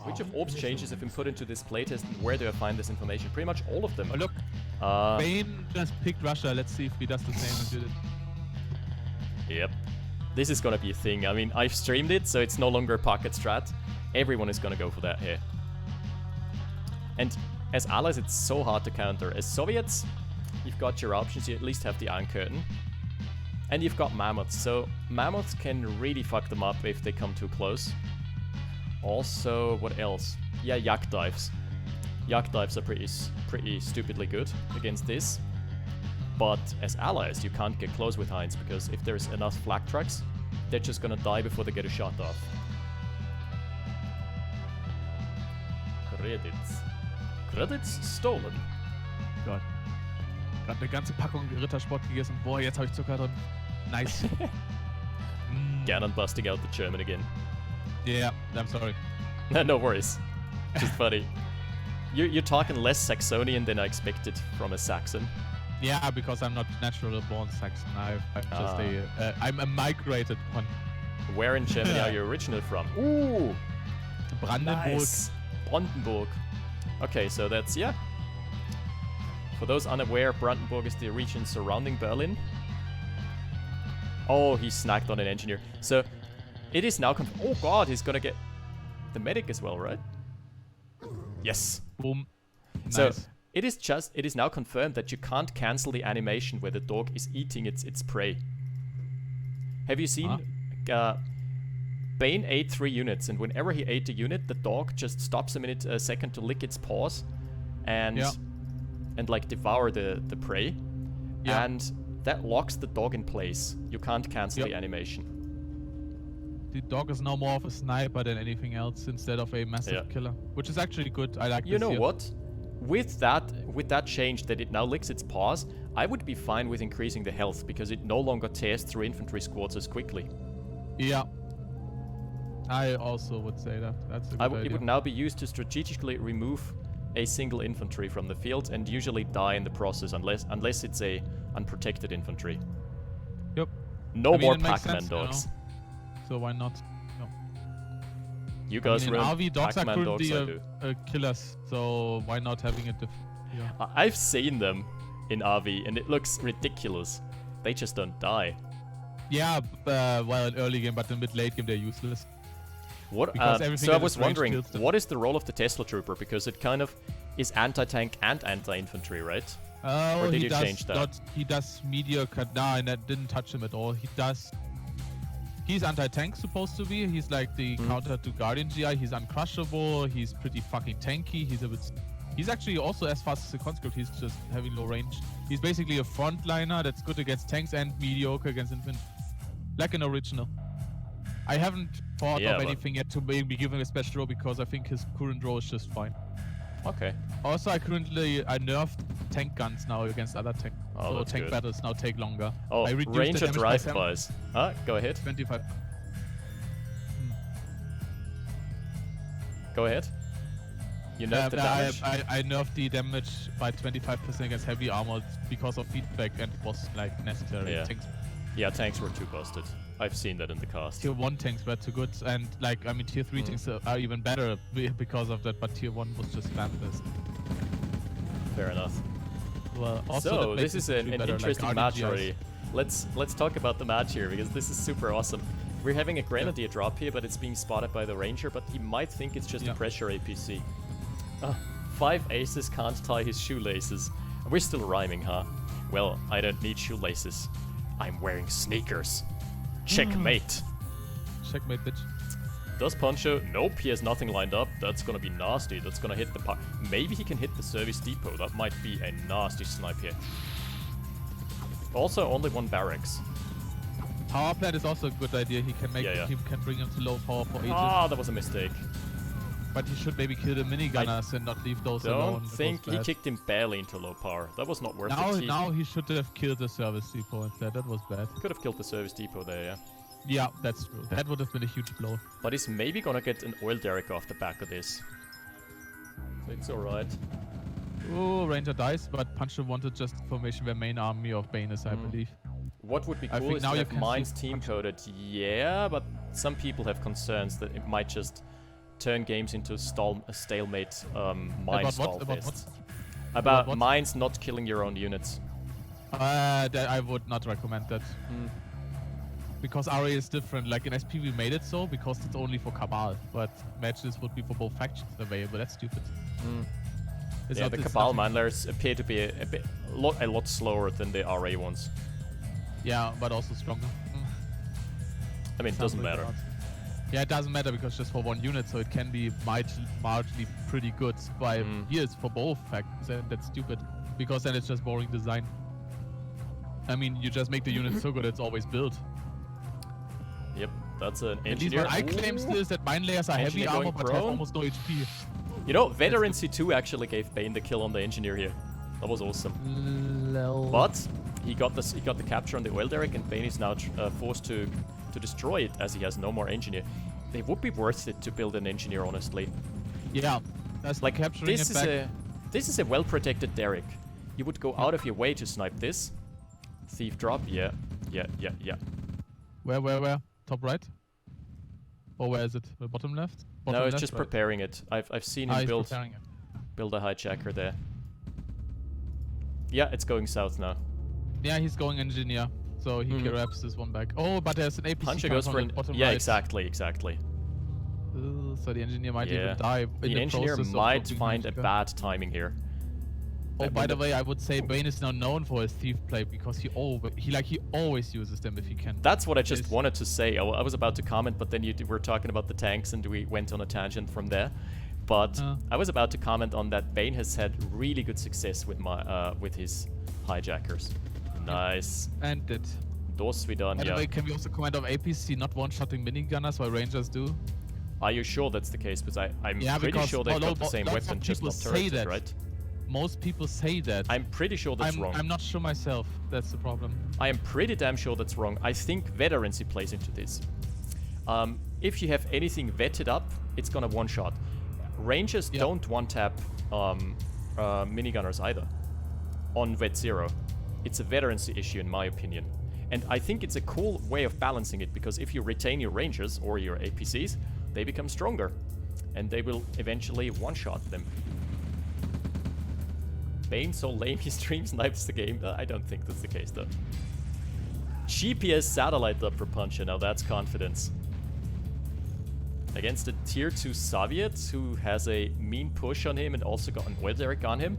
Which of orbs changes have been put into this playtest, and where do I find this information? Pretty much all of them. Oh, look. Bain just picked Russia. Let's see if he does the same and did it. Yep. This is gonna be a thing. I mean, I've streamed it, so it's no longer a pocket strat. Everyone is gonna go for that here. And as allies, it's so hard to counter. As Soviets, you've got your options. You at least have the Iron Curtain. And you've got Mammoths, so Mammoths can really fuck them up if they come too close. Also, what else? Yeah, Yak Dives. Yak Dives are pretty stupidly good against this. But as allies, you can't get close with Heinz, because if there's enough flak trucks, they're just gonna die before they get a shot off. Credits. Credits stolen. Gott. Gerade eine ganze Packung Rittersport gegessen. Boah, jetzt habe ich Zucker drin. Nice. Ganon busting out the German again. Yeah, I'm sorry. No worries. Just funny. You're talking less Saxonian than I expected from a Saxon. Yeah, because I'm not naturally born Saxon. I'm a migrated one. Where in Germany are you originally from? Ooh! Brandenburg. Nice. Brandenburg. Okay, so that's, yeah. For those unaware, Brandenburg is the region surrounding Berlin. Oh, he snacked on an engineer. So, it is now oh god, he's gonna get the medic as well, right? Yes. Boom. Nice. So, it is now confirmed that you can't cancel the animation where the dog is eating its prey. Have you seen? Bain ate 3 units, and whenever he ate a unit, the dog just stops a second to lick its paws, and like devour the prey, and that locks the dog in place. You can't cancel the animation. The dog is now more of a sniper than anything else instead of a massive killer, which is actually good. I like this. You know what? With that change that it now licks its paws, I would be fine with increasing the health, because it no longer tears through infantry squads as quickly. Yeah. I also would say that. That's a good idea. It would now be used to strategically remove a single infantry from the field and usually die in the process, unless it's a unprotected infantry. Yep. No more Pac-Man dogs. You know? So why not? No. You guys run RV dogs Pac-Man are dogs, I currently do. Killers, so why not having it? I've seen them in RV and it looks ridiculous. They just don't die. Yeah, well, in early game, but in mid-late game they're useless. What? So I was wondering, what is the role of the Tesla Trooper? Because it kind of is anti-tank and anti-infantry, right? Oh, or did you change that? He does mediocre. Nah, and that didn't touch him at all. He's anti-tank supposed to be. He's like the counter to Guardian GI. He's uncrushable. He's pretty fucking tanky. He's actually also as fast as a conscript. He's just having low range. He's basically a frontliner that's good against tanks and mediocre against infantry. Like an original. I haven't thought of anything yet to maybe give him a special role, because I think his current role is just fine. Okay. Also, I nerfed tank guns now against other tanks. So tank battles now take longer. Oh, I reduced range the of damage drive-bys. Go ahead. 25. Go ahead. You nerfed the damage? I nerfed the damage by 25% against heavy armor because of feedback, and it was like necessary. Yeah, tanks were too busted. I've seen that in the cast. Tier 1 tanks were too good, and like, I mean, Tier 3 tanks are even better because of that, but Tier 1 was just spam-fest. Fair enough. Well, also so, this is an interesting match already. Let's talk about the match here, because this is super awesome. We're having a Grenadier drop here, but it's being spotted by the Ranger, but he might think it's just a pressure APC. 5 aces can't tie his shoelaces. We're still rhyming, huh? Well, I don't need shoelaces. I'm wearing sneakers. Checkmate. Checkmate, bitch. Does Punsho? Nope, he has nothing lined up. That's gonna be nasty. That's gonna hit the maybe he can hit the service depot. That might be a nasty snipe here. Also, only 1 barracks. Power plant is also a good idea. He can make he can bring him to low power for ages. Ah, that was a mistake. But he should maybe kill the minigunners and not leave those alone. I don't think he kicked him barely into low power. That was not worth it. Now he should have killed the service depot instead. That was bad. Could have killed the service depot there, yeah. Yeah, that's true. That would have been a huge blow. But he's maybe gonna get an oil derrick off the back of this. So it's alright. Oh, Ranger dies, but Punsho wanted just formation where main army of Bain is, I believe. What would be cool is to have mines team coded. Yeah, but some people have concerns that it might just turn games into a stalemate mine stall About fests. what? About what? mines not killing your own units. I would not recommend that. Because RA is different. Like in SP we made it so because it's only for Cabal, but matches would be for both factions available. That's stupid. It's Yeah, not- the it's Cabal nothing- miners appear to be a lot slower than the RA ones. Yeah, but also stronger. I mean, it doesn't matter. Yeah, it doesn't matter because just for one unit, so it can be marginally pretty good. By here it's for both factions, and that's stupid because then it's just boring design. I mean, you just make the unit so good it's always built. Yep, that's an At least engineer. what I claim still is that mine layers are heavy Engineer armor going but have prone. almost no HP. You know, Veteran C2 actually gave Bain the kill on the engineer here. That was awesome. But he got the capture on the oil derrick, and Bain is now forced to destroy it as he has no more engineer. They would be worth it to build an engineer, honestly. Yeah, that's Like capturing this it is back. this is a well protected derrick. You would go out of your way to snipe this. Thief drop, yeah. Where? Top right? Or where is it? The bottom left? Bottom No, it's left, just right? preparing it. I've seen him He's build preparing it. a hijacker there. Yeah, it's going south now. Yeah, he's going engineer, so he grabs this one back. Oh, but there's an APC Punsho coming goes from for the an bottom yeah, right. exactly. So the engineer might Yeah. even die. In The engineer process of might dropping find a Punsho. bad timing here. Oh, by the way, I would say Bain is now known for his thief play because he always uses them if he can. That's what I just Yes. wanted to say. I was about to comment, but then you were talking about the tanks, and we went on a tangent from there. But I was about to comment on that. Bain has had really good success with his hijackers. Nice. And it. Those we done, By the yeah. way, can we also comment on APC not one-shotting minigunners while Rangers do? Are you sure that's the case? Because I'm Yeah, pretty because sure they've got the same lots of weapon, just people not say turreted, that. right? Most people say that. I'm pretty sure that's wrong. I'm not sure myself. That's the problem. I am pretty damn sure that's wrong. I think veterancy plays into this. If you have anything vetted up, it's gonna one-shot. Rangers don't one-tap minigunners either on Vet 0. It's a veterancy issue in my opinion. And I think it's a cool way of balancing it, because if you retain your Rangers or your APCs, they become stronger. And they will eventually one-shot them. Bain so lame he stream snipes the game. I don't think that's the case though. GPS satellite up for Punsho, now that's confidence. Against a tier 2 Soviet who has a mean push on him and also got an oil derrick on him.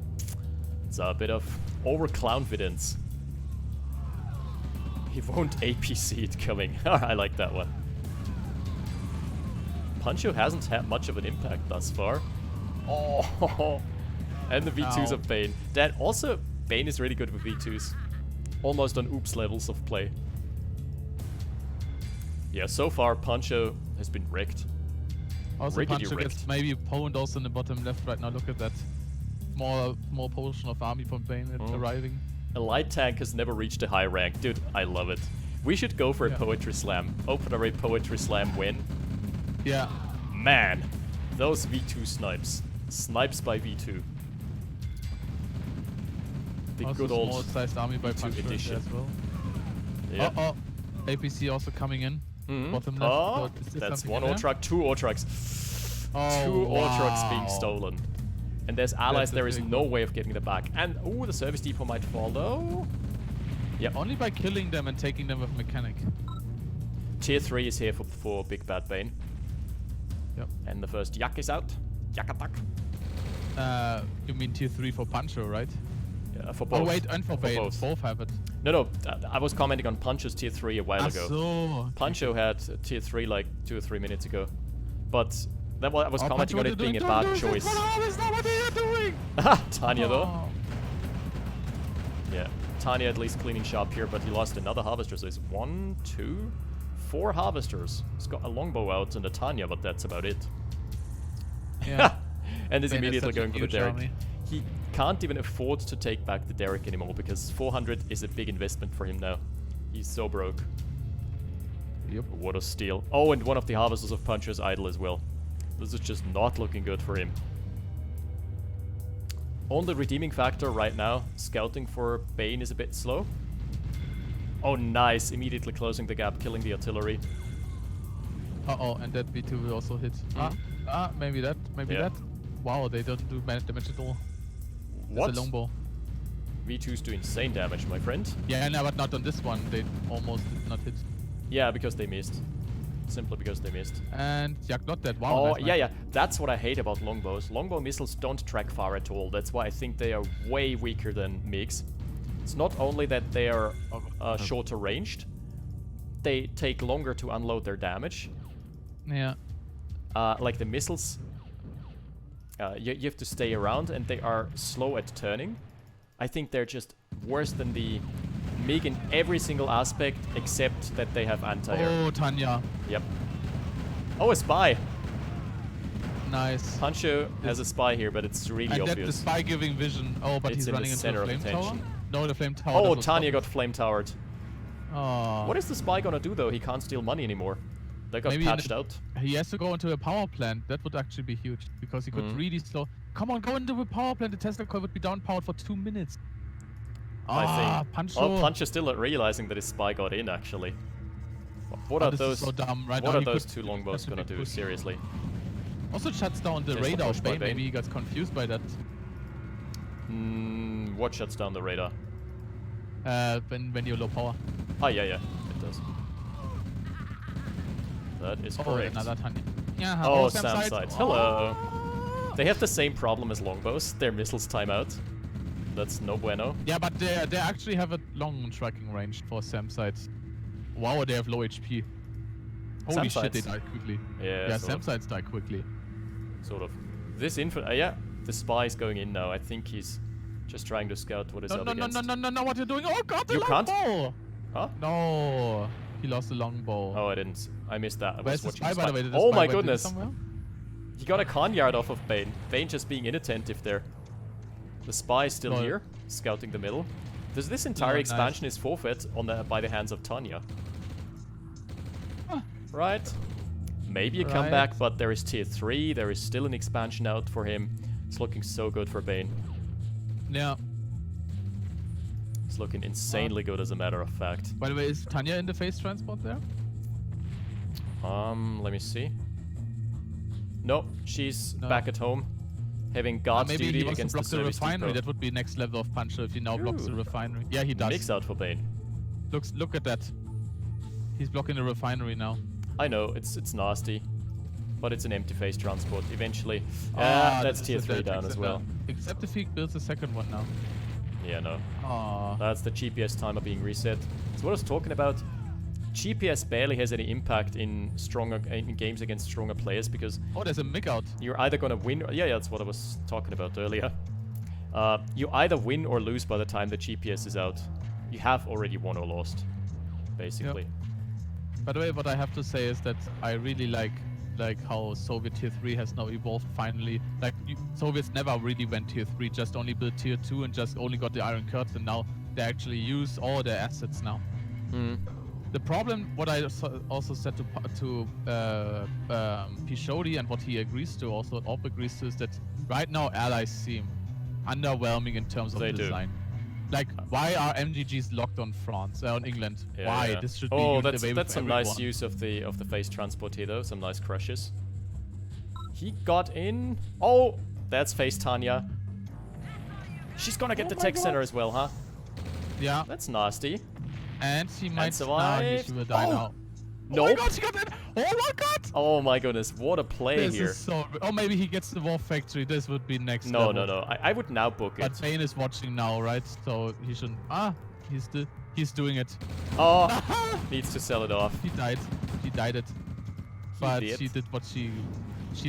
It's a bit of over-confidence. He won't APC it coming. I like that one. Punsho hasn't had much of an impact thus far. Oh, and the V2s of Bain. That also, Bain is really good with V2s. Almost on oops levels of play. Yeah, so far Punsho has been wrecked. Also, Riggedy Punsho rigged. gets maybe pwned also in the bottom left right now. Look at that. More portion of army from Bain arriving. A light tank has never reached a high rank. Dude, I love it. We should go for a poetry slam. Open array poetry slam win. Yeah. Man, those V2 snipes. Snipes by V2. The Also good old small-sized army by V2 Punsho edition. as well. Yeah. Oh, APC also coming in. Bottom left. Oh, So is there that's something one in ore there? truck, 2 ore trucks. Oh, 2 ore trucks being wow. stolen. And there's allies, That's a there is big no one. way of getting them back. And, ooh, the service depot might fall though. Yep. Only by killing them and taking them with mechanic. Tier 3 is here for Big Bad Bain. Yep. And the first yak is out. Yak attack. You mean tier 3 for Punsho, right? Yeah, for both. Oh wait, and for Bain. both. Both have it. No, I was commenting on Punsho's tier 3 a while ago. So. Punsho had tier 3 like 2 or 3 minutes ago. But I was commenting Punsho, on what it are being you a doing? bad Don't do choice. this. That's not what you're doing. Tanya though. Oh. Yeah, Tanya at least cleaning shop here, but he lost another harvester. So it's 1, 2, 4 harvesters. He's got a longbow out and a Tanya, but that's about it. Yeah. And is Bain has immediately such a going for the huge derrick. army. He can't even afford to take back the derrick anymore because 400 is a big investment for him now. He's so broke. Yep. What a steal. Oh, and one of the harvesters of Punsho is idle as well. This is just not looking good for him. Only redeeming factor right now, scouting for Bain is a bit slow. Oh, nice. Immediately closing the gap, killing the artillery. Uh-oh, and that B2 will also hit. Maybe that. Maybe Yeah. that. Wow, they don't do damage at all. What? It's a longbow. V2s do insane damage, my friend. Yeah, no, but not on this one. They almost did not hit. Yeah, because they missed. Simply because they missed. And Yak not that. Wow. Oh, nice yeah, knife. yeah. That's what I hate about longbows. Longbow missiles don't track far at all. That's why I think they are way weaker than MiGs. It's not only that they are shorter ranged, they take longer to unload their damage. Yeah. Like the missiles, you have to stay around and they are slow at turning. I think they're just worse than the MiG in every single aspect except that they have anti-air. Oh, Tanya. Yep. Oh, a spy! Nice. Punsho has a spy here, but it's really And that the obvious. spy giving vision. Oh, but It's he's in the running into center a of flame tower? attention. No, the flame tower. Oh, doesn't Tanya stop got flame towered. it. Oh. What is the spy gonna do though? He can't steal money anymore. They got Maybe patched out. He has to go into a power plant. That would actually be huge because he could really slow. Come on, go into a power plant. The Tesla coil would be down powered for 2 minutes. I think. Punsho. Oh, Punsho's still not realizing that his spy got in actually. What are this those? is so dumb. Right What now are he those could two longbows have to gonna be do? pushed. Seriously. Also shuts down the There's the radar push of by Bain. Bain. Maybe he got confused by that. What shuts down the radar? When you're low power. Oh yeah, yeah, it does. That is correct. Another Tanya. Yeah. Oh, Sam Sam side. sides. Hello. They have the same problem as longbows. Their missiles time out. That's no bueno. Yeah, but they actually have a long tracking range for Sam sides. Wow, they have low HP. Holy Sam shit, they sides. die quickly. Yeah, Yeah, sort Sam of. sides die quickly. Sort of. This yeah, the spy is going in now. I think he's just trying to scout what is No, up no, no, against. no, no, no, what are you doing? Oh god, the You long can't? bow! Huh? No, he lost the long bow. Oh, I didn't. I missed that. I Where's was the watching spy, by the way? Did the Oh spy my went in goodness. somewhere? He got a con yard off of Bain. Bain just being inattentive there. The spy is still Lol. here, scouting the middle. This entire nice. expansion is forfeit by the hands of Tanya. Huh. Right? Maybe you come Right. back, but there is tier 3. There is still an expansion out for him. It's looking so good for Bain. Yeah. It's looking insanely good, as a matter of fact. By the way, is Tanya in the phase transport there? Let me see. No, she's No. back at home, having guard Maybe duty he wants to against the block the service refinery. depot. That would be next level of Punsho if he now blocks the Ooh. refinery. Yeah, he does. Mix out for Bain. Look at that. He's blocking the refinery now. I know, it's nasty. But it's an empty phase transport, eventually. this That's is tier a 3 dead down as exit well. now. Except if he builds a second one now. Yeah, no. Aww. That's the GPS timer being reset. So what I was talking about, GPS barely has any impact in games against stronger players because Oh, there's a MiG out. you're either gonna win or, yeah, that's what I was talking about earlier. You either win or lose by the time the GPS is out. You have already won or lost, basically. By the way, what I have to say is that I really like how Soviet tier 3 has now evolved finally. Like Soviets never really went tier 3, just only built tier 2 and just only got the Iron Curtain. Now they actually use all their assets now. The problem, what I also said to Pishodi and what he agrees to, also Orb agrees to, is that right now allies seem underwhelming in terms of They do. design. Like, why are MGGs locked on France, on England? Yeah, Why? yeah. This should be Oh, used that's away with some everyone. nice use of the phase transport here though. Some nice crushes. He got in. Oh, that's phase Tanya. She's gonna get the tech center as well, huh? Yeah, That's nasty. and he might survived. she will die Oh! now. No. Oh my god, she got it! Oh my god! Oh my goodness, what a play This here. is so... Oh, maybe he gets the War Factory. This would be next No, level. no, no. I would now book it. But Bain is watching now, right? So he shouldn't... he's doing it. Oh, needs to sell it off. He died. He died it. But did. she did what she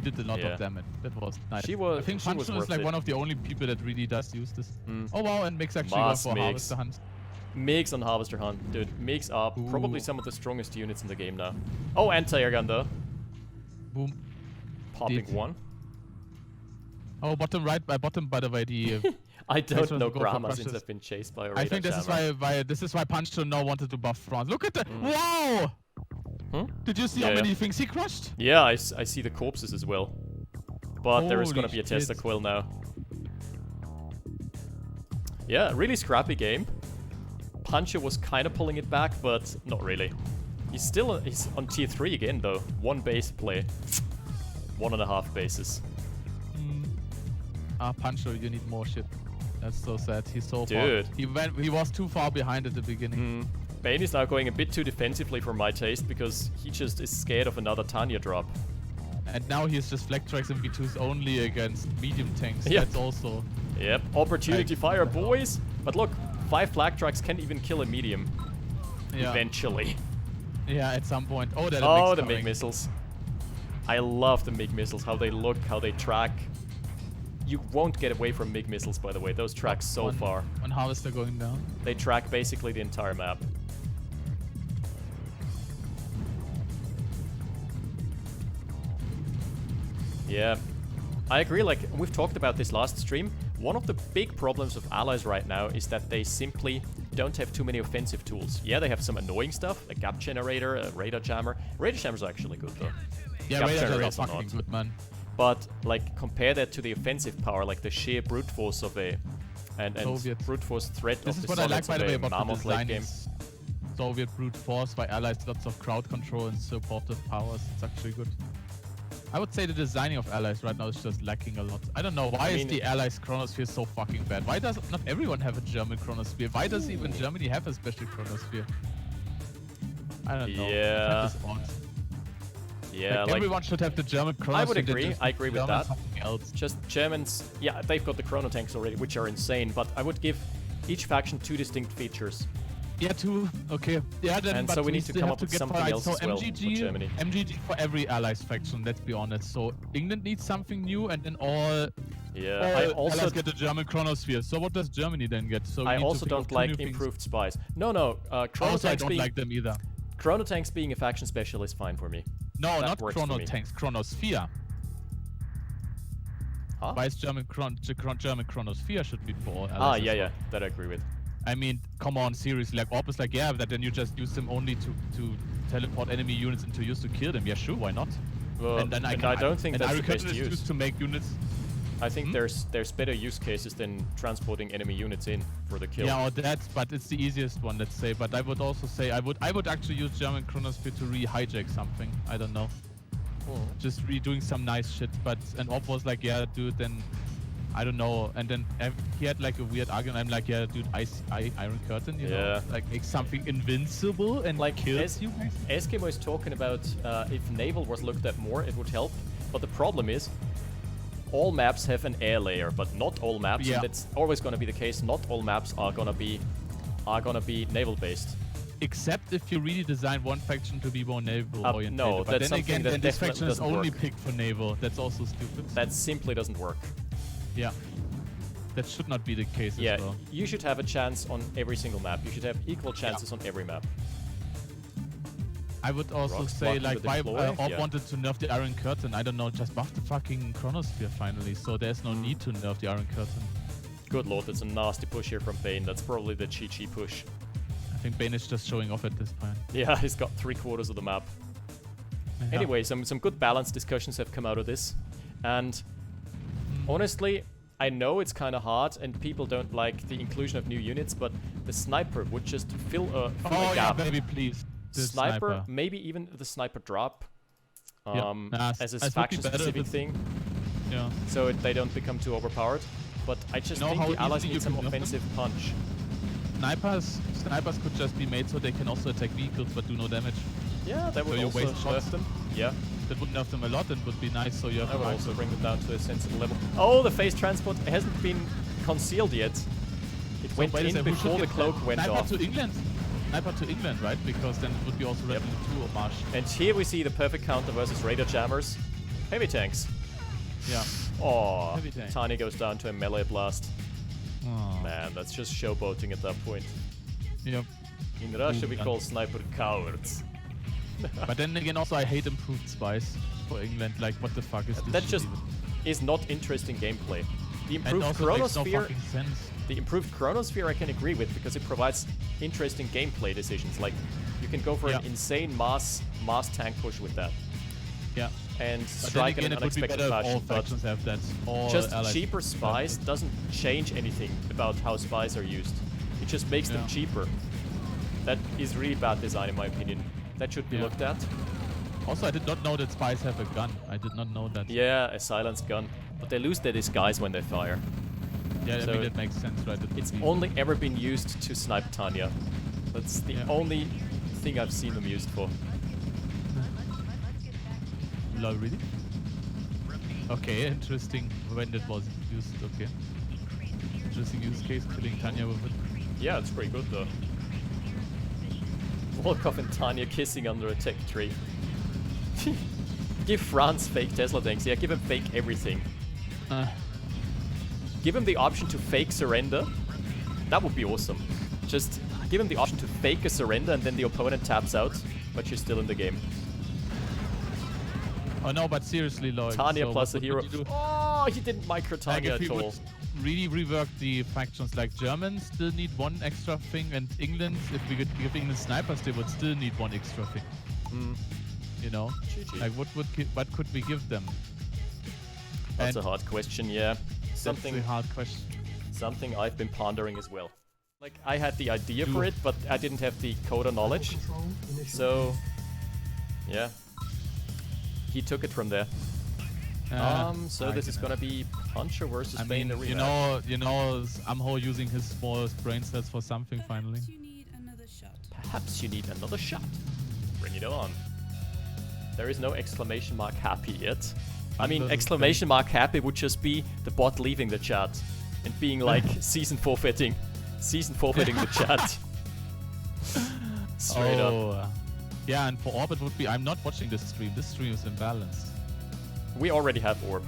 did a lot Yeah. of damage. That was nice. She was- I think she was Punsho is worth like it. one of the only people that really does use this. Mm. Oh wow, and Mix actually went Mass for Mix. Harvester Hunt. MiGs on Harvester Hunt. Dude, MiGs are probably Ooh. some of the strongest units in the game now. Oh, anti-air gun though. Boom. Popping Did. one. Oh, bottom right. By bottom, by the way, the. I don't Phase know go for Grama since crushes. I've been chased by a I radar think this is jammer. why this is why Punsho now wanted to buff France. Look at the. Wow! Hmm? Did you see Yeah, how many yeah. things he crushed? Yeah, I see the corpses as well. But there is gonna Holy be a Tesla shit. Quill now. Yeah, really scrappy game. Punsho was kind of pulling it back, but not really. He's on tier 3 again though. One base play. 1.5 bases. Punsho, you need more shit. That's so sad. He's so Dude. far. He was too far behind at the beginning. Bain is now going a bit too defensively for my taste because he just is scared of another Tanya drop. And now he's just flag tracks and V2s only against medium tanks. Yep. That's also... Yep, opportunity fire, boys! But look, 5 flag tracks can even kill a medium. Yeah. Eventually. Yeah, at some point. Oh, the MiG missiles. I love the MiG missiles, how they look, how they track. You won't get away from MiG missiles, by the way. Those track so far. One harvester going down. They track basically the entire map. Yeah, I agree. Like, we've talked about this last stream. One of the big problems of allies right now is that they simply don't have too many offensive tools. Yeah, they have some annoying stuff, a gap generator, a radar jammer. Radar jammers are actually good, though. Yeah, radar jammers are fucking good, man. But, like, compare that to the offensive power, like the sheer brute force of a... And brute force threat of the This is what I like, by the way, about the Mammoth late design game. Soviet brute force by allies, lots of crowd control and supportive powers. It's actually good. I would say the designing of allies right now is just lacking a lot. I don't know, why is the allies chronosphere so fucking bad? Why does not everyone have a German chronosphere? Why does even Germany have a special chronosphere? I don't know. Yeah. Yeah, like everyone should have the German chronosphere. I would agree. I agree with that. Else. Just Germans, yeah, they've got the chrono tanks already, which are insane. But I would give each faction 2 distinct features. Yeah, 2. Okay. Yeah, then. And but so we need to come up with something else so as well for Germany. MGG for every allies faction. Let's be honest. So England needs something new, and then all. Yeah, I also allies get the German chronosphere. So what does Germany then get? So I also don't like improved spies. No. Chrono also, I tanks don't like them either. Chrono tanks being a faction special is fine for me. No, not chrono tanks. Chronosphere. Huh? Why is German chronosphere should be for all allies? Yeah, that I agree with. I mean, come on, seriously, like Orb is like, yeah, that then you just use them only to teleport enemy units into use to kill them. Yeah, sure, why not? Well, and then I don't think that's the best use. Used to make units. I think there's better use cases than transporting enemy units in for the kill. Yeah, or that, but it's the easiest one, let's say. But I would also say I would actually use German chronosphere to re-hijack something. I don't know. Just redoing some nice shit. But and Orb was like, yeah, dude, then I don't know. And then he had like a weird argument. I'm like, yeah, dude, Iron Curtain, you know, like make something invincible and like kills you. Eskimo is talking about if naval was looked at more, it would help. But the problem is, all maps have an air layer, but not all maps. Yeah. And that's always going to be the case. Not all maps are gonna be naval based. Except if you really design one faction to be more naval oriented. No, but that's then again, that this faction is only work. picked for naval. That's also stupid. That simply doesn't work. Yeah. That should not be the case as well. You should have a chance on every single map. You should have equal chances on every map. I would also say, like, why Orb wanted to nerf the Iron Curtain. I don't know, just buff the fucking Chronosphere finally, so there's no need to nerf the Iron Curtain. Good lord, that's a nasty push here from Bain. That's probably the Chi push. I think Bain is just showing off at this point. Yeah, he's got 3/4 of the map. Yeah. Anyway, some good balanced discussions have come out of this. And honestly, I know it's kind of hard and people don't like the inclusion of new units, but the sniper would just fill a gap. Yeah, baby, please. Sniper, maybe even the sniper drop as a faction-specific thing. Yeah. So they don't become too overpowered. But I just think the allies need some offensive punch. Snipers could just be made so they can also attack vehicles but do no damage. Yeah, that would also nerf them. Yeah. That would nerf them a lot and would be nice, so you have that would also bring them down to a sensible level. Oh, the phase transport hasn't been concealed yet. It went in before the cloak went off. Sniper to England, right? Because then it would be also Red 2 homage. And here we see the perfect counter versus radar jammers. Heavy tanks. Yeah. Oh, Tani goes down to a melee blast. Oh. Man, that's just showboating at that point. Yep. In Russia, we call sniper cowards. But then again, also I hate improved spies for England. Like, what the fuck is this? That just is not interesting gameplay. The improved chronosphere. The improved chronosphere I can agree with because it provides interesting gameplay decisions. Like, you can go for an insane mass tank push with that. Yeah. And strike in an unexpected fashion. But have that. Just cheaper spies doesn't change anything about how spies are used. It just makes them cheaper. That is really bad design in my opinion. That should be looked at. Also, I did not know that spies have a gun. I did not know that. Yeah, a silenced gun. But they lose their disguise when they fire. Yeah, So I mean, that makes sense, right? It's only ever been used to snipe Tanya. That's the only thing I've seen them used for. Lol, really? Okay, interesting when that was used. Okay. Interesting use case, killing Tanya with it. Yeah, it's pretty good though. Volkov and Tanya kissing under a tech tree. Give France fake Tesla tanks. Yeah, give him fake everything. Give him the option to fake surrender. That would be awesome. Just give him the option to fake a surrender and then the opponent taps out, but you're still in the game. Oh no, but seriously, Lloyd. Tanya so plus a what hero. would you do? Oh, he didn't micro Tanya Like if at we all. would really rework the factions, like Germans still need one extra thing, and England, if we could give England snipers, they would still need one extra thing. You know, GG. like what could we give them? That's And a hard question, yeah. that's Something a hard question. something I've been pondering as well. Like, I had the idea for it, but I didn't have the coder knowledge. So, yeah. He took it from there. So this is gonna be Punsho versus I Bain mean, in a rematch. you know, Amho using his small brain cells for something finally. You need another shot. Perhaps you need another shot. Bring it on. There is no exclamation mark happy yet. I mean, exclamation mark happy would just be the bot leaving the chat and being like season forfeiting the chat. Straight up. Yeah, and for Orb it would be, I'm not watching this stream. This stream is imbalanced. We already have Orb.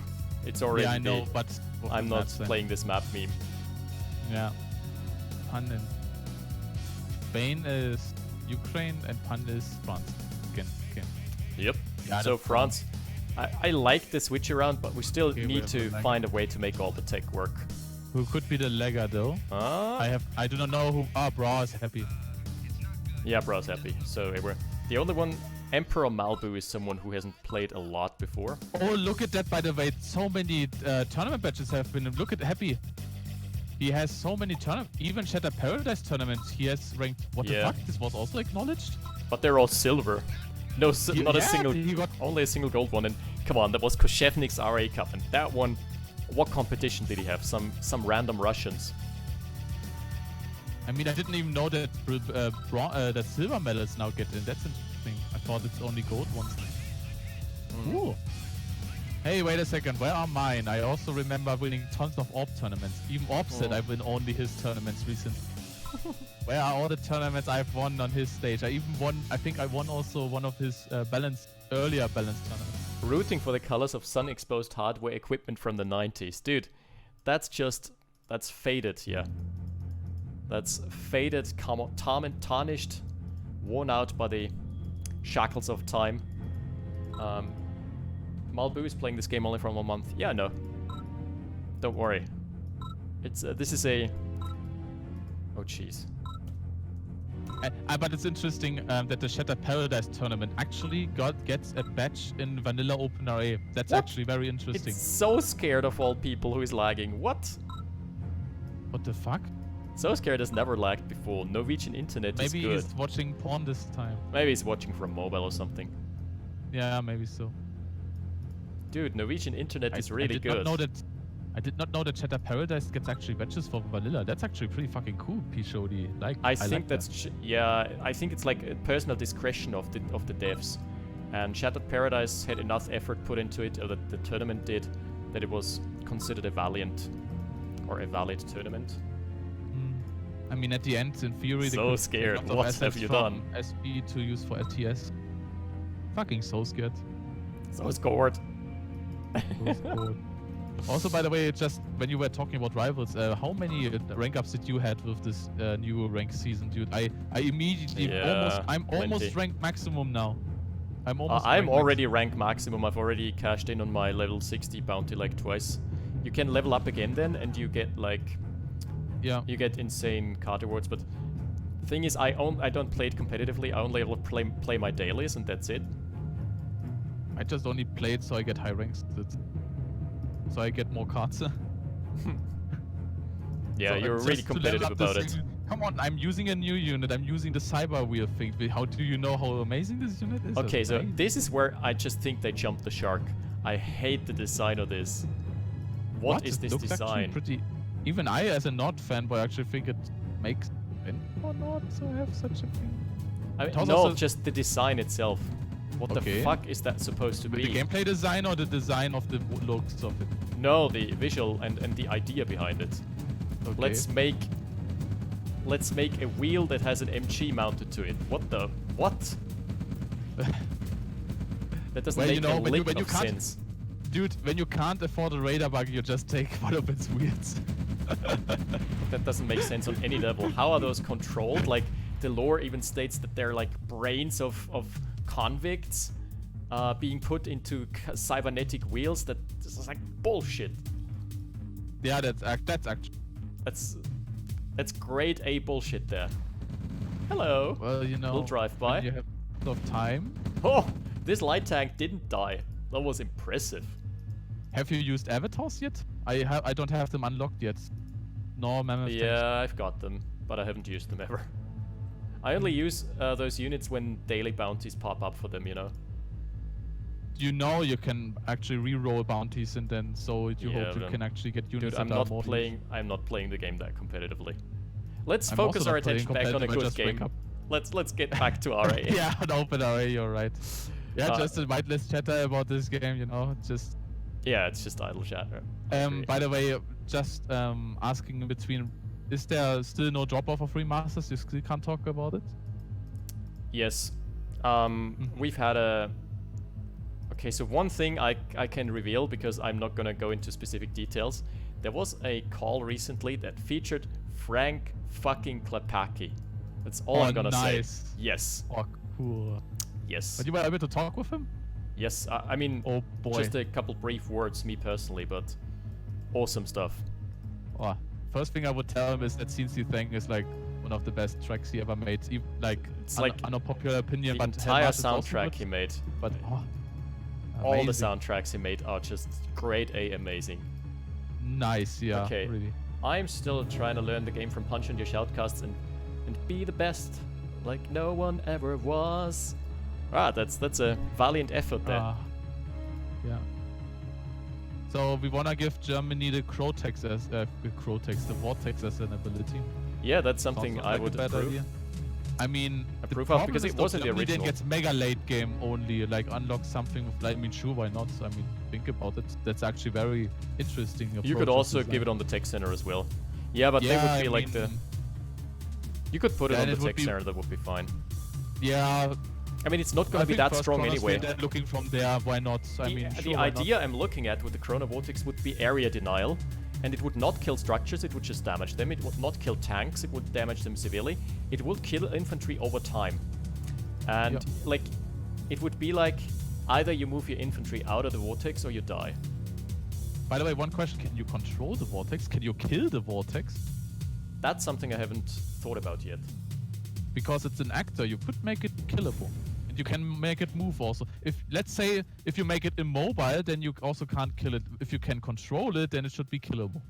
It's already. Yeah, I know, but I'm not playing this map meme. Yeah. Pun and Bain is Ukraine and Pun is France. Again. Yep. Yeah, So that's France, I like the switch around, but we still Okay, we need have to the lag. find a way to make all the tech work. Who could be the legger though? I do not know who. Bra is happy. Yeah, bro's happy. So the only one, Emperor Malbu, is someone who hasn't played a lot before. Oh, look at that, by the way. So many tournament badges have been. Look at Happy. He has so many tournaments. Even Shatter Paradise tournaments, he has ranked. What the fuck? This was also acknowledged? But they're all silver. No, not a yeah, single. he got- Only a single gold one. And come on, that was Koshevnik's RA Cup. And that one, what competition did he have? Some random Russians. I mean, I didn't even know that that silver medals now get in. That's interesting. I thought it's only gold ones. Ooh. Hey, wait a second. Where are mine? I also remember winning tons of Orb tournaments. Even Orb said I win only his tournaments recently. Where are all the tournaments I've won on his stage? I think I won also one of his earlier balanced tournaments. Rooting for the colors of sun-exposed hardware equipment from the 90s. Dude, that's faded, yeah. That's faded, tarnished, worn out by the shackles of time. Malbu is playing this game only for 1 month. Yeah, no. Don't worry. This is a... Oh, jeez. But it's interesting that the Shattered Paradise tournament actually gets a badge in Vanilla Open RA. That's actually very interesting. It's so scared of all people who is lagging. What? What the fuck? So scared has never lagged before. Norwegian internet is Maybe good. he's watching porn this time. Maybe he's watching from mobile or something. Yeah, maybe so. Dude, Norwegian internet is really I did not know that Shatter Paradise gets actually badges for Vanilla. That's actually pretty fucking cool, P-Shody. I think that's I think it's like a personal discretion of the devs. And Shattered Paradise had enough effort put into it, or that the tournament did, that it was considered a valid tournament. I mean, at the end, in theory, they So could scared. take lots of What assets have you from done? SB to use for LTS. Fucking so scared. So scored. So scared. Also, by the way, just when you were talking about rivals, how many rank ups did you had with this new rank season, dude? I immediately I'm almost ranked maximum now. I'm already ranked maximum. I've already cashed in on my level 60 bounty like twice. You can level up again then, and you get like you get insane card rewards. But the thing is, I don't play it competitively. I only ever play my dailies, and that's it. I just only play it so I get high ranks. So I get more cards. Yeah, So you're just really to level competitive up the about it. single Come on, I'm using a new unit. I'm using the cyber wheel thing. How do you know how amazing this unit is? Okay, It's so amazing. this is where I just think they jumped the shark. I hate the design of this. What is It this looks actually design? pretty. Even I, as a Nord fanboy, actually think it makes sense for Nord to have such a thing. I It mean, was no, also- just the design itself. What the Okay. fuck is that supposed to The be? gameplay design or the design of the looks of it? No, the visual and the idea behind it. Okay. Let's make a wheel that has an MG mounted to it. What the what? That doesn't Well, make you know, a when you- lick when you of can't- sense. Dude, when you can't afford a radar bug, you just take one of its wheels. That doesn't make sense on any level. How are those controlled? Like, the lore even states that they're like brains of convicts being put into cybernetic wheels. That this is like bullshit. Yeah, that's actually. That's grade A bullshit there. Hello. Well, you know. We'll drive by. when you have a lot of time. Oh, this light tank didn't die. That was impressive. Have you used avatars yet? I don't have them unlocked yet. No, mammoth tanks. Yeah, I've got them, but I haven't used them ever. I only use those units when daily bounties pop up for them, you know. You know you can actually re-roll bounties and then so you Yeah, hope you but can actually get units Dude, I'm that are not more playing. I'm not playing the game that competitively. Let's I'm focus also our not playing attention back on a competitive, I good just wake game. up. Let's get back to RA. Yeah, an open array, you're right. Yeah, Uh, just a mindless chatter about this game, you know, just... Yeah, it's just idle chatter. I agree. By the way, just asking in between, is there still no drop-off of remasters? You still can't talk about it? Yes. We've had a... Okay, so one thing I can reveal, because I'm not gonna go into specific details. There was a call recently that featured Frank fucking Klepacki. That's all I'm gonna nice. say. Yes. Oh, cool. Yes. But you were able to talk with him? Yes. I mean, Oh boy. just a couple brief words, me personally, but awesome stuff. Oh, first thing I would tell him is that Since Thing is like one of the best tracks he ever made. Even, like, It's like unpopular opinion, The but entire Helmut is also soundtrack good, he made. But All the amazing. soundtracks he made are just grade A amazing. Nice, yeah. Okay. Really. I'm still trying to learn the game from Punsho and your shoutcasts and be the best, like no one ever was. That's a valiant effort there. Yeah. So we wanna give Germany the Crotex as the Vortex as an ability. Yeah, that's something Sounds I like a would bad approve. idea. I mean, Approve the of, problem because is it that wasn't the Germany then original. gets mega late game only, like unlock something with, I mean, sure, why not? I mean, think about it. That's actually very interesting. You could also give it on the tech center as well. Yeah, but they would be like the. You could put it Yeah, on the and it would tech be- center. That would be fine. Yeah. I mean, it's not going I to be think that first strong Chronos anyway. Bay, then looking from there, why not? I mean, The sure, why not? idea I'm looking at with the Chrono Vortex would be area denial, and it would not kill structures, it would just damage them. It would not kill tanks, it would damage them severely. It would kill infantry over time. And, Yep. like, it would be like either you move your infantry out of the vortex or you die. By the way, one question: can you control the vortex? Can you kill the vortex? That's something I haven't thought about yet. Because it's an actor, you could make it killable. And you can make it move also. If, let's say, if you make it immobile, then you also can't kill it. If you can control it, then it should be killable.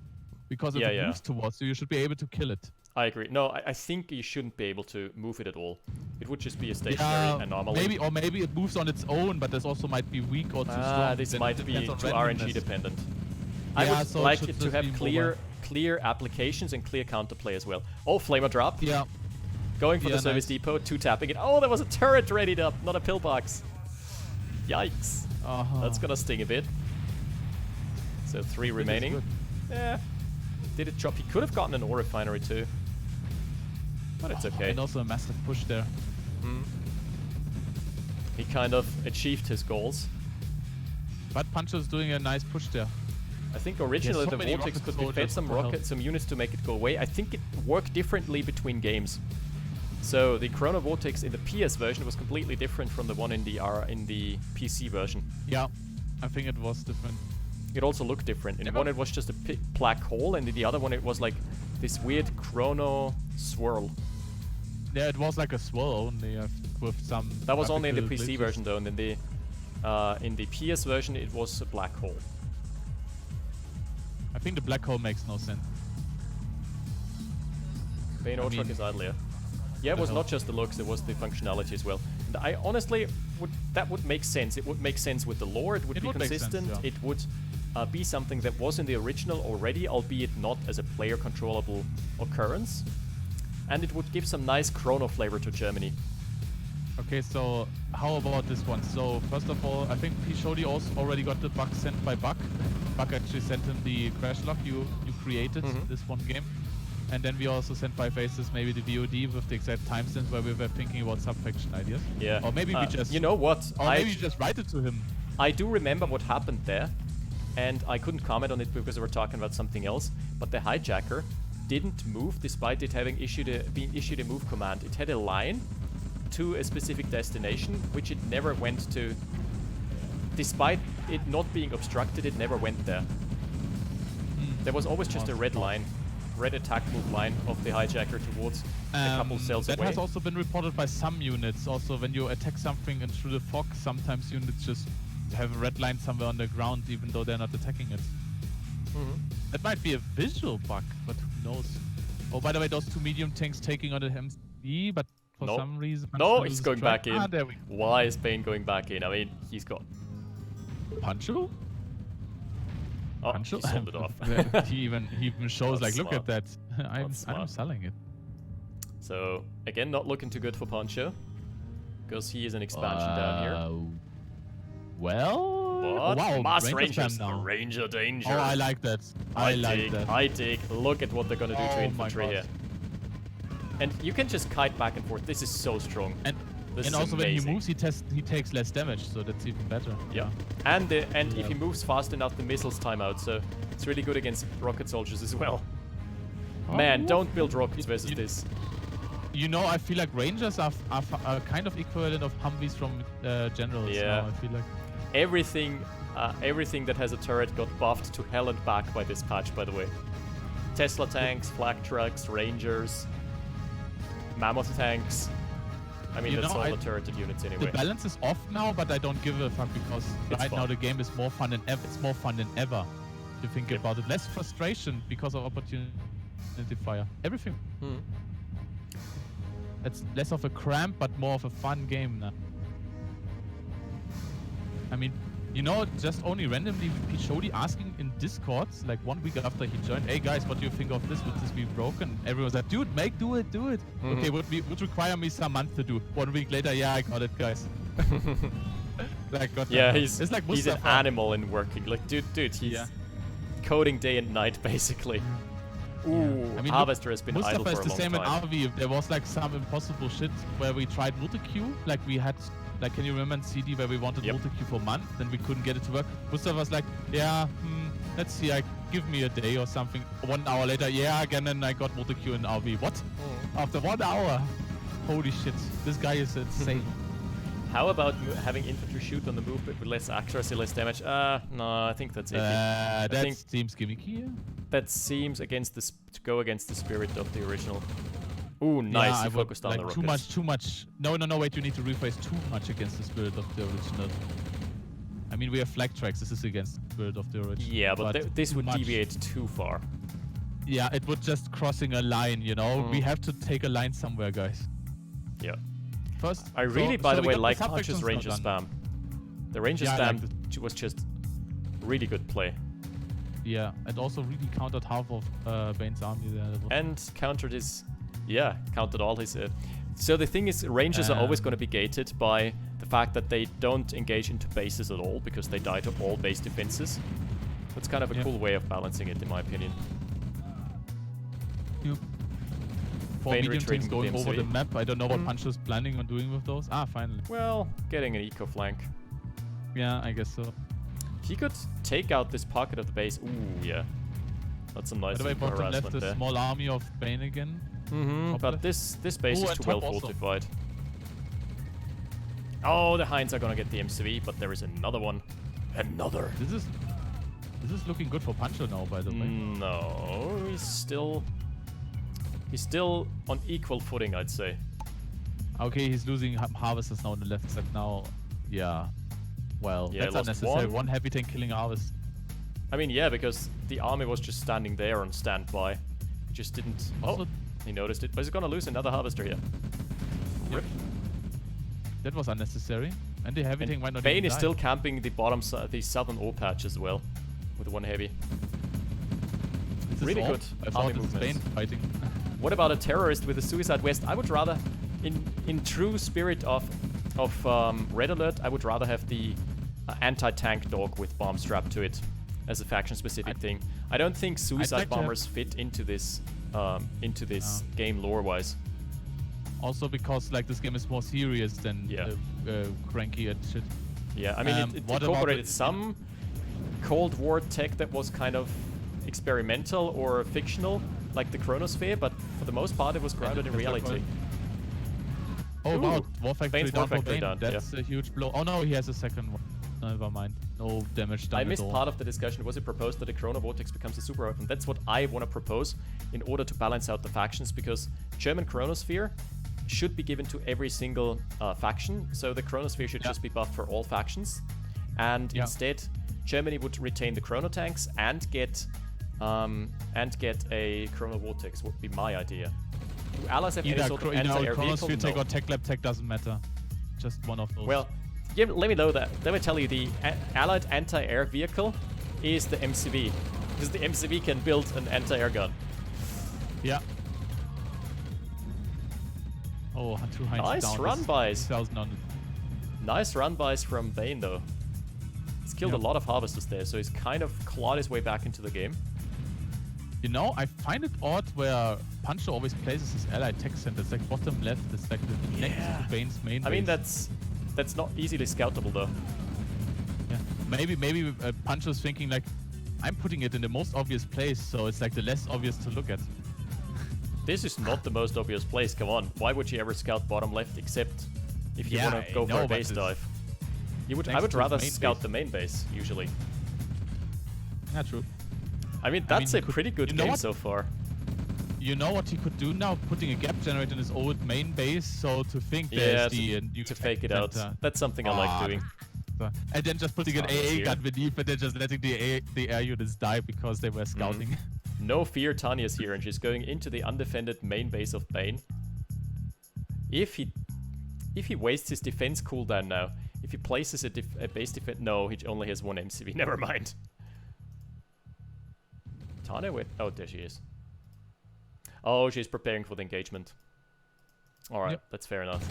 Because if Yeah, it yeah. moves towards you, you should be able to kill it. I agree. No, I think you shouldn't be able to move it at all. It would just be a stationary anomaly. Maybe it moves on its own, but this also might be weak or too strong. This Then might it be depends too on RNG randomness. dependent. I Yeah, would so it like should it to just have be clear applications and clear counterplay as well. Oh, flamer drop. Yeah. Going for Yeah, the service nice. depot, 2-tapping it. Oh, there was a turret readied up, not a pillbox. Yikes. That's gonna sting a bit. So 3 remaining. good. Yeah. Did it drop? He could have gotten an ore refinery too. But it's okay. And also a massive push there. He kind of achieved his goals. But Punsho's doing a nice push there. I think originally so the many vortex rocket could be fed soldiers, some what the hell? rockets, some units to make it go away. I think it worked differently between games. So the Chrono Vortex in the PS version was completely different from the one in the PC version. Yeah. I think it was different. It also looked different. In Yeah, one but- it was just a black hole, and in the other one it was like this weird chrono swirl. Yeah, it was like a swirl only with some. That was only in the graphical PC glitches. version though, and in the PS version it was a black hole. I think the black hole makes no sense. Bain Ortruck is idle, yeah. Yeah, it was not just the looks, it was the functionality as well. And I honestly that would make sense. It would make sense with the lore, it would be consistent, sense, yeah. it would be something that was in the original already, albeit not as a player controllable occurrence. And it would give some nice chrono flavor to Germany. Okay, so how about this one? So first of all, I think Pishodi also already got the bug sent by Buck. Buck actually sent him the crash log you created this one game. And then we also sent 5 Faces, maybe the VOD with the exact timestamps where we were thinking about subfaction ideas. Yeah. Or maybe we just... You know what? Or maybe you just write it to him. I do remember what happened there. And I couldn't comment on it because we were talking about something else. But the hijacker didn't move despite it having being issued a move command. It had a line to a specific destination, which it never went to. Despite it not being obstructed, it never went there. There was always just a red line, red attack move line of the hijacker towards a couple cells away. That has also been reported by some units. Also, when you attack something and through the fog, sometimes units just have a red line somewhere on the ground, even though they're not attacking it. That might be a visual bug, but who knows? Oh, by the way, those 2 medium tanks taking on the MC, but for some reason... No, he's going back in. Ah, there we go. Why is Bain going back in? I mean, he's got... Punsho? Oh, Punsho? he sold it off. he even shows That's like, look at that. I'm smart. selling it. So, again, not looking too good for Punsho. Because he is an expansion down here. Well... But wow, Mass Rangers Rangers, Ranger Danger. Oh, I like that. I like that. I dig. Look at what they're gonna do to infantry here. And you can just kite back and forth. This is so strong. And this is also amazing. when he moves, he takes less damage, so that's even better. Yeah. And if he moves fast enough, the missiles time out. So it's really good against rocket soldiers as well. Man, don't build rockets versus this. You know, I feel like Rangers are kind of equivalent of Humvees from Generals. Yeah. Now, I feel like. Everything that has a turret got buffed to hell and back by this patch, by the way. Tesla tanks, flak trucks, Rangers, Mammoth tanks. I mean, that's all the turreted units anyway. The balance is off now, but I don't give a fuck because right now the game is more fun than ever. It's more fun than ever. If you think about it, less frustration because of opportunity fire. Everything. It's less of a cramp, but more of a fun game now. I mean, you know, just only randomly Pishodi asking in Discords, like 1 week after he joined, hey guys, what do you think of this? Would this be broken? Everyone's like, dude, do it. Okay, would require me some month to do. 1 week later, yeah, I got it, guys. Like, yeah, he's like he's an animal in working. Like, dude, he's coding day and night, basically. Ooh, I mean, Harvester has been idle for a long time. Mustafa is the same in RV. There was like some impossible shit where we tried multi-queue, like we had... Like, can you remember in CD where we wanted multi-queue for a month, then we couldn't get it to work? Mustafa was like, yeah, let's see, give me a day or something. 1 hour later, yeah, again, and I got multi-queue in RV. What? After 1 hour? Holy shit, this guy is insane. How about having infantry shoot on the move but with less accuracy, less damage? No, I think that's it. That seems gimmicky. That seems to go against the spirit of the original. Ooh, nice. Yeah, he focused on the rockets. Too much. No, wait, you need to rephrase too much against the spirit of the original. I mean, we have flag tracks. This is against the spirit of the original. Yeah, but this would deviate too far. Yeah, it would just crossing a line, you know? We have to take a line somewhere, guys. Yeah. First, I really, by the way, like Punch's Ranger spam. The Ranger spam was just really good play. Yeah, and also really countered half of Bain's army there. And countered his... Yeah, counted all his... So the thing is, Rangers are always going to be gated by the fact that they don't engage into bases at all, because they die to all base defenses. That's kind of a cool way of balancing it, in my opinion. For medium tanks going over the map, I don't know what Punsho's planning on doing with those. Ah, finally. Well, getting an eco flank. Yeah, I guess so. He could take out this pocket of the base. Ooh, yeah. That's some nice harassment there. By the way, bottom left a small army of Bain again. But this base is too well fortified. Oh, the Hinds are gonna get the MCV, but there is another one. Another. This is looking good for Punsho now, by the way. No, he's still on equal footing, I'd say. Okay, he's losing harvesters now on the left side now. Yeah. Well, that's unnecessary. One heavy tank killing harvest. I mean, yeah, because the army was just standing there on standby. It just didn't... Also, He noticed it, but he's gonna lose another harvester here. Rip. That was unnecessary. And the heavy And thing might not Bain even is die. still camping the bottom, the southern ore patch as well, with one heavy. Is this Really all? good I thought army this is Bain movements. fighting. What about a terrorist with a suicide west? I would rather, in true spirit of Red Alert, I would rather have the anti-tank dog with bomb strapped to it as a faction-specific thing. I don't think suicide like to have- bombers fit into this game lore-wise. Also because like this game is more serious than cranky and shit. Yeah, I mean, it what about incorporated the- some Cold War tech that was kind of experimental or fictional, like the Chronosphere, but for the most part it was grounded in reality. Oh wow, Ooh, War Factory Bain's down War for Factory Bain. down, That's a huge blow. Oh no, he has a second one. Never mind. No damage done I at missed all. part of the discussion. Was it proposed that the Chrono Vortex becomes a super weapon? That's what I want to propose in order to balance out the factions, because German Chronosphere should be given to every single faction, so the Chronosphere should just be buffed for all factions, and instead Germany would retain the Chrono tanks and get a Chrono Vortex would be my idea. Do allies have any Either sort of anti-air vehicle? Chronosphere tech No. or Tech Lab tech doesn't matter. Just one of those. Well, yeah, let me know that. Let me tell you, the allied anti-air vehicle is the MCV, because the MCV can build an anti-air gun. yeah. Oh, 2 Heinz Nice down. run bys. 2,000. Nice run bys from Bain though. He's killed a lot of harvesters there, so he's kind of clawed his way back into the game. You know, I find it odd where Punsho always places his allied tech centers, like bottom left, is like the next to Bain's main I mean, base. that's not easily scoutable though. Yeah. Maybe Punsho's thinking like, I'm putting it in the most obvious place, so it's like the less obvious to look at. This is not the most obvious place, come on. Why would you ever scout bottom left except if you want to go for a base dive? I would rather scout the main base, usually. Yeah, true. I mean, that's a pretty good game so far. You know what he could do now? Putting a gap generator in his old main base, so to think Yeah, there's to fake it out. That's something I like doing. And then just putting an AA gun beneath and then just letting the air units die because they were scouting. No fear, Tanya's here, and she's going into the undefended main base of Bain. If he wastes his defense cooldown now, if he places a base defense... No, he only has one MCV, never mind. Tanya, wait... Oh, there she is. Oh, she's preparing for the engagement. Alright, that's fair enough.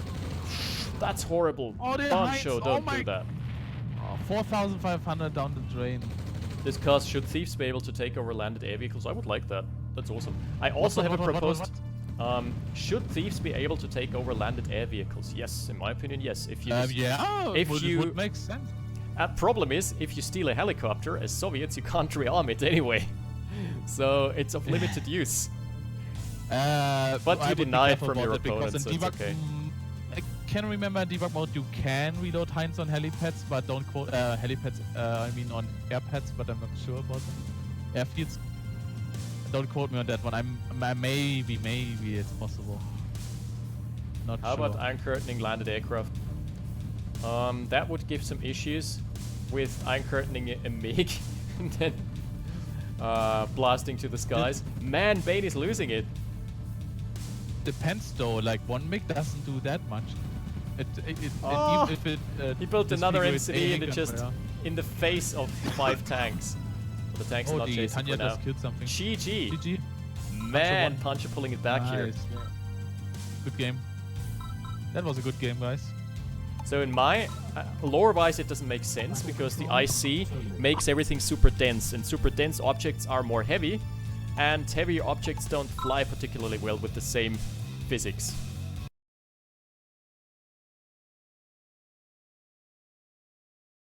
That's horrible. Oh, Punsho, don't do that. Oh, 4,500 down the drain. Discuss, should thieves be able to take over landed air vehicles? I would like that. That's awesome. I also have proposed... should thieves be able to take over landed air vehicles? Yes, in my opinion, yes. If you it would make sense. Problem is, if you steal a helicopter, as Soviets, you can't rearm it anyway. So it's of limited use. But you deny it from your opponent, so it's okay. I can remember in debug mode you can reload Heinz on helipads, but don't quote helipads. I mean on airpads, but I'm not sure about them. Airfields. Don't quote me on that one. Maybe it's possible. Not How sure. about Iron Curtaining landed aircraft? That would give some issues with Iron Curtaining a MiG and then blasting to the skies. Man, Bain is losing it. Depends though. Like one MiG doesn't do that much. Oh! Even if it He built another disfigures MCV AA and it gun, just yeah. in the face of 5 tanks. The tanks are not chasing Tanya for now. just killed something. GG. GG. Man, Punsho pulling it back here. Nice, yeah. Good game. That was a good game, guys. So in my lore-wise, it doesn't make sense because the IC makes everything super dense, and super dense objects are more heavy, and heavier objects don't fly particularly well with the same physics.